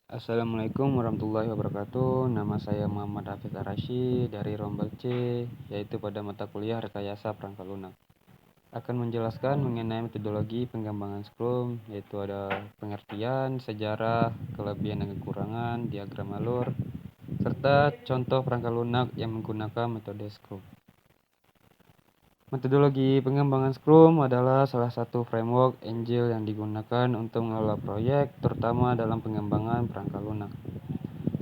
Assalamualaikum warahmatullahi wabarakatuh. Nama saya Muhammad Hafid Arashi dari Rombel C, yaitu pada mata kuliah Rekayasa Perangkat Lunak. Akan menjelaskan mengenai metodologi pengembangan Scrum, yaitu ada pengertian, sejarah, kelebihan dan kekurangan, diagram alur, serta contoh perangkat lunak yang menggunakan metode Scrum. Metodologi pengembangan Scrum adalah salah satu framework Agile yang digunakan untuk mengelola proyek, terutama dalam pengembangan perangkat lunak.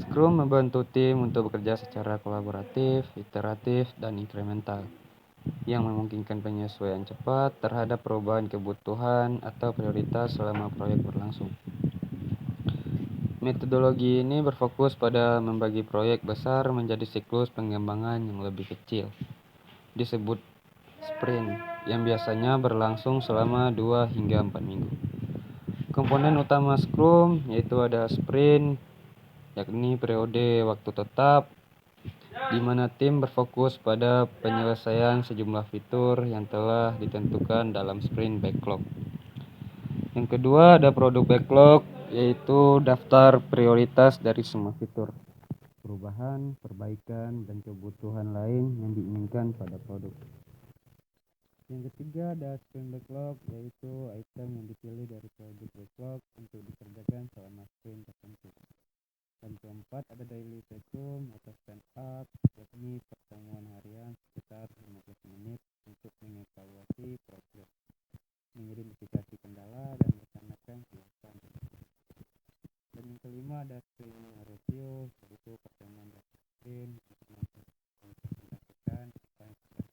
Scrum membantu tim untuk bekerja secara kolaboratif, iteratif, dan inkremental, yang memungkinkan penyesuaian cepat terhadap perubahan kebutuhan atau prioritas selama proyek berlangsung. Metodologi ini berfokus pada membagi proyek besar menjadi siklus pengembangan yang lebih kecil, disebut sprint, yang biasanya berlangsung selama 2 hingga 4 minggu. Komponen utama Scrum yaitu ada sprint, yakni periode waktu tetap, di mana tim berfokus pada penyelesaian sejumlah fitur yang telah ditentukan dalam sprint backlog. Yang kedua ada produk backlog, yaitu daftar prioritas dari semua fitur, perubahan, perbaikan, dan kebutuhan lain yang diinginkan pada produk. Yang ketiga ada sprint backlog, yaitu item yang dipilih dari produk backlog untuk dikerjakan selama sprint tertentu. Dan keempat ada daily scrum atau stand up, yakni pertemuan harian sekitar 15 menit untuk mengevaluasi progres, mengidentifikasi kendala, dan merencanakan kelanjutan. Dan yang kelima ada sprint review, yaitu pertemuan dasar sprint untuk mendapatkan apa yang sudah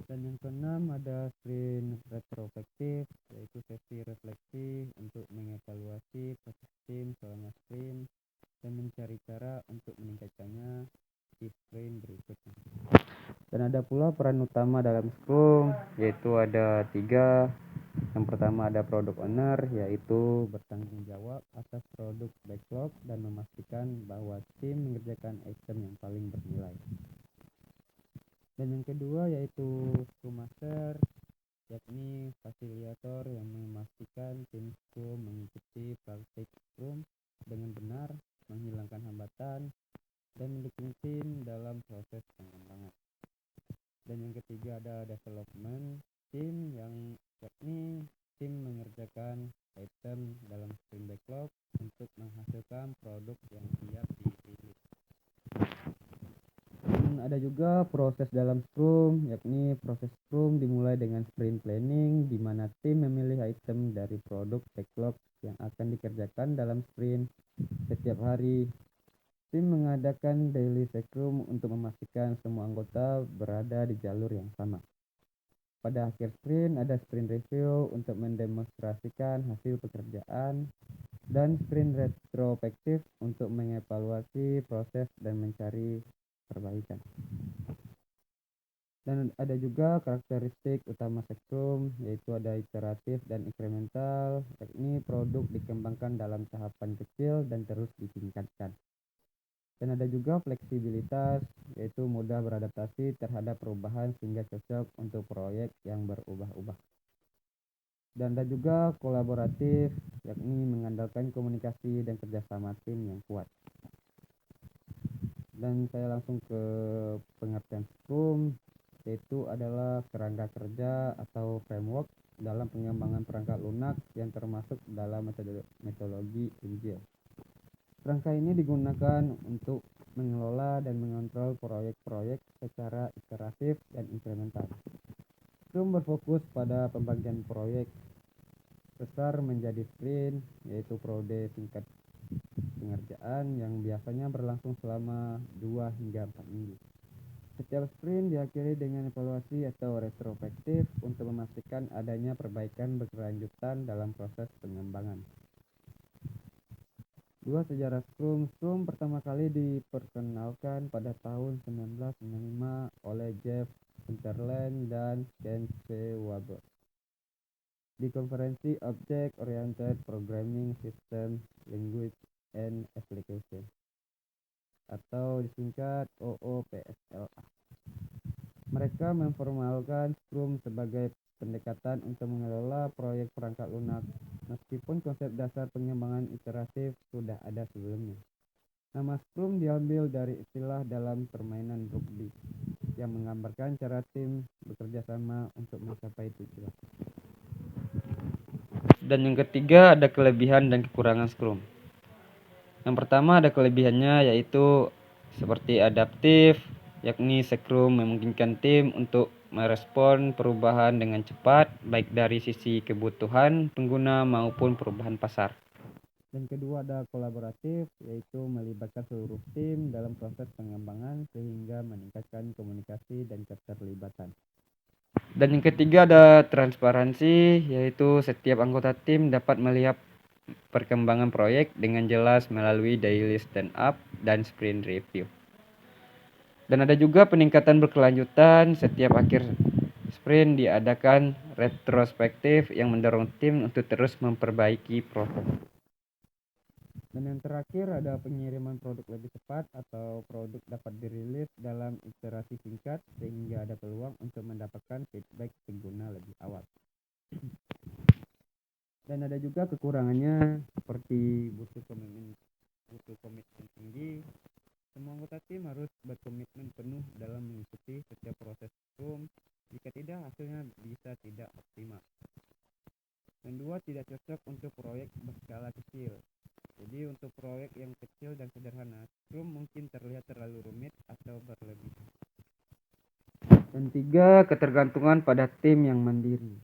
Dan yang keenam ada sprint retrospektif, yaitu sesi refleksi untuk mengevaluasi proses tim selama sprint dan mencari cara untuk meningkatkannya di sprint berikutnya. Dan ada pula peran utama dalam Scrum, yaitu ada 3. Yang pertama ada product owner, yaitu bertanggung jawab atas produk backlog dan memastikan bahwa tim mengerjakan item yang paling bernilai. Dan yang kedua yaitu Scrum Master, yakni fasilitator yang memastikan tim Scrum mengikuti praktik Scrum dengan benar, menghilangkan hambatan, dan mendukung tim dalam proses pengembangan. Dan yang ketiga ada development team, yang yakni tim mengerjakan item dalam sprint backlog untuk menghasilkan produk yang siap dirilis. Dan ada juga proses dalam Scrum, yakni proses Scrum dimulai dengan sprint planning, di mana tim memilih item dari produk backlog yang akan dikerjakan dalam sprint. Setiap hari, tim mengadakan daily Scrum untuk memastikan semua anggota berada di jalur yang sama. Pada akhir sprint, ada sprint review untuk mendemonstrasikan hasil pekerjaan, dan sprint retrospektif untuk mengevaluasi proses dan mencari perbaikan. Dan ada juga karakteristik utama Scrum, yaitu ada iteratif dan inkremental, yakni produk dikembangkan dalam tahapan kecil dan terus ditingkatkan. Dan ada juga fleksibilitas, yaitu mudah beradaptasi terhadap perubahan sehingga cocok untuk proyek yang berubah-ubah. Dan ada juga kolaboratif, yakni mengandalkan komunikasi dan kerjasama tim yang kuat. Dan saya langsung ke pengertian Scrum, yaitu adalah kerangka kerja atau framework dalam pengembangan perangkat lunak yang termasuk dalam metodologi Agile. Kerangka ini digunakan untuk mengelola dan mengontrol proyek-proyek secara iteratif dan inkremental. Scrum berfokus pada pembagian proyek besar menjadi sprint, yaitu periode singkat pengerjaan yang biasanya berlangsung selama 2 hingga 4 minggu. Setiap sprint diakhiri dengan evaluasi atau retrospektif untuk memastikan adanya perbaikan berkelanjutan dalam proses pengembangan. Sejarah Scrum. Scrum pertama kali diperkenalkan pada tahun 1995 oleh Jeff Sutherland dan Ken C. Waber di konferensi Object Oriented Programming Systems, Language and Application, atau disingkat OOPSLA. Mereka memformalkan Scrum sebagai pendekatan untuk mengelola proyek perangkat lunak, meskipun konsep dasar pengembangan iteratif sudah ada sebelumnya. Nama Scrum diambil dari istilah dalam permainan rugby yang menggambarkan cara tim bekerja sama untuk mencapai tujuan. Dan yang ketiga ada kelebihan dan kekurangan Scrum. Yang pertama ada kelebihannya yaitu seperti adaptif, yakni Scrum memungkinkan tim untuk merespon perubahan dengan cepat, baik dari sisi kebutuhan pengguna maupun perubahan pasar. Dan kedua ada kolaboratif, yaitu melibatkan seluruh tim dalam proses pengembangan sehingga meningkatkan komunikasi dan keterlibatan. Dan yang ketiga ada transparansi, yaitu setiap anggota tim dapat melihat perkembangan proyek dengan jelas melalui daily stand-up dan sprint review. Dan ada juga peningkatan berkelanjutan, setiap akhir sprint diadakan retrospektif yang mendorong tim untuk terus memperbaiki proses. Dan yang terakhir ada pengiriman produk lebih cepat atau produk dapat dirilis dalam iterasi singkat sehingga ada peluang untuk mendapatkan feedback pengguna lebih awal. Dan ada juga kekurangannya seperti butuh komitmen tinggi. Semua anggota tim harus berkomitmen penuh dalam mengikuti setiap proses Scrum. Jika tidak, hasilnya bisa tidak optimal. Dan dua, tidak cocok untuk proyek berskala kecil. Jadi untuk proyek yang kecil dan sederhana, Scrum mungkin terlihat terlalu rumit atau berlebihan. Dan tiga, ketergantungan pada tim yang mandiri.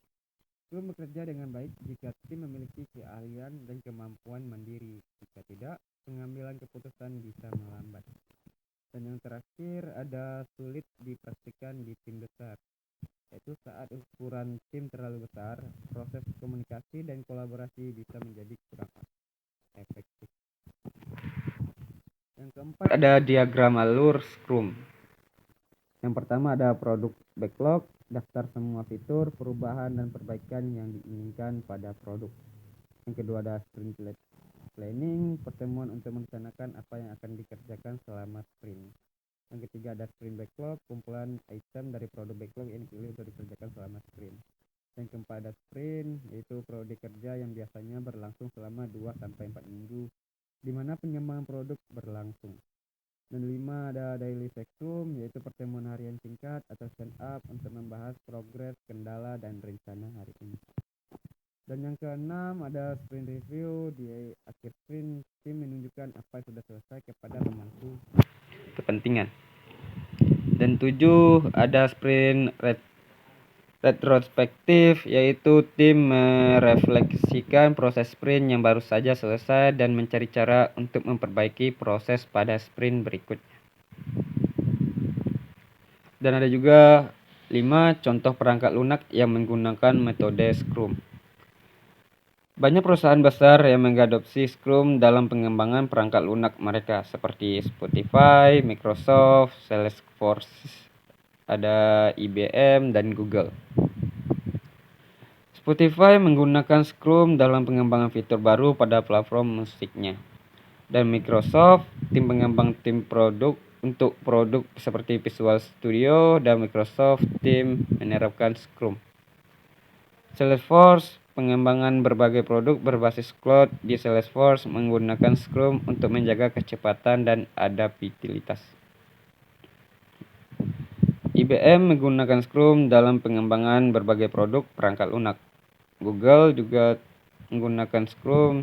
Scrum bekerja dengan baik jika tim memiliki keahlian dan kemampuan mandiri. Jika tidak, pengambilan keputusan bisa melambat. Dan yang terakhir ada sulit dipraktikkan di tim besar, yaitu saat ukuran tim terlalu besar, proses komunikasi dan kolaborasi bisa menjadi kurang efektif. Yang keempat ada diagram alur Scrum. Yang pertama ada produk backlog, daftar semua fitur, perubahan dan perbaikan yang diinginkan pada produk. Yang kedua ada sprint planning, pertemuan untuk merencanakan apa yang akan dikerjakan selama sprint. Yang ketiga ada sprint backlog, kumpulan item dari produk backlog yang dipilih untuk dikerjakan selama sprint. Yang keempat ada sprint, yaitu proyek kerja yang biasanya berlangsung selama 2-4 minggu, di mana pengembangan produk berlangsung. Dan 5 ada daily Scrum, yaitu pertemuan harian singkat atau stand up untuk membahas progres, kendala, dan rencana hari ini. Dan yang keenam ada sprint review, di akhir sprint tim menunjukkan apa yang sudah selesai kepada pemangku kepentingan. Dan 7 ada sprint retrospektif, yaitu tim merefleksikan proses sprint yang baru saja selesai dan mencari cara untuk memperbaiki proses pada sprint berikutnya. Dan ada juga 5 contoh perangkat lunak yang menggunakan metode Scrum. Banyak perusahaan besar yang mengadopsi Scrum dalam pengembangan perangkat lunak mereka, seperti Spotify, Microsoft, Salesforce, ada IBM, dan Google. Spotify menggunakan Scrum dalam pengembangan fitur baru pada platform musiknya. Dan Microsoft, tim pengembang tim produk untuk produk seperti Visual Studio, dan Microsoft tim menerapkan Scrum. Salesforce, pengembangan berbagai produk berbasis cloud di Salesforce menggunakan Scrum untuk menjaga kecepatan dan adaptabilitas. IBM menggunakan Scrum dalam pengembangan berbagai produk perangkat lunak. Google juga menggunakan Scrum.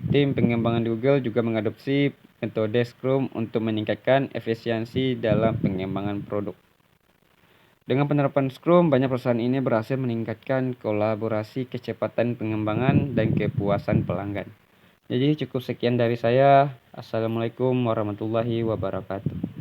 Tim pengembangan di Google juga mengadopsi metode Scrum untuk meningkatkan efisiensi dalam pengembangan produk. Dengan penerapan Scrum, banyak perusahaan ini berhasil meningkatkan kolaborasi, kecepatan pengembangan, dan kepuasan pelanggan. Jadi cukup sekian dari saya. Assalamualaikum warahmatullahi wabarakatuh.